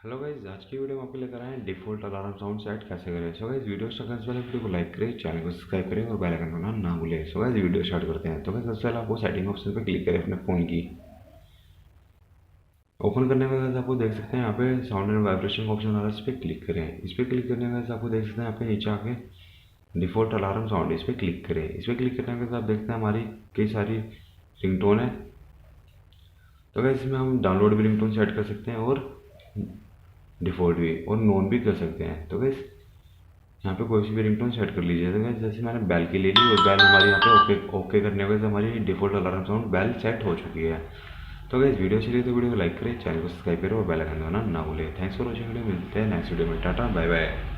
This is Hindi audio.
हेलो गाइज, आज की वीडियो में आपको लेकर आए हैं डिफॉल्ट अलार्म साउंड सेट कैसे करें। सो गाइज वीडियो स्टार्ट करने से पहले वीडियो को लाइक करें, चैनल को सब्सक्राइब करें और बेल आइकन दबाना ना भूलें। सो गाइज वीडियो स्टार्ट करते हैं। तो गाइज सबसे पहले आपको सेटिंग ऑप्शन पे क्लिक करें अपने फ़ोन की। ओपन करने के बाद आपको देख सकते हैं यहाँ पे साउंड एंड वाइब्रेशन का ऑप्शन आ रहा है, इस पर क्लिक करें। इस पर क्लिक करने के बाद आपको देख सकते हैं यहाँ पे नीचे आके डिफॉल्ट अलार्म साउंड, इस पर क्लिक करें। इस पर क्लिक करने के बाद आप देखते हैं हमारी कई सारी रिंगटोन है। तो गाइज इसमें हम डाउनलोड भी रिंगटोन सेट कर सकते हैं और डिफ़ॉल्ट भी और नॉन भी कर सकते हैं। तो गाइस यहाँ पे कोई सी भी रिंगटोन सेट कर लीजिए। तो गाइस जैसे मैंने बेल की ले ली और बेल हमारी यहाँ पे ओके ओके करने के बाद हमारी default alarm sound bell set हो चुकी है। तो गाइस वीडियो अच्छी लगी तो वीडियो को लाइक करें, चैनल को सब्सक्राइब करें और बेल आइकन दबाना ना भूलें। थैंक्स फॉर वॉचिंग वीडियो, मिलते हैं नेक्स्ट वीडियो में। Tata bye bye.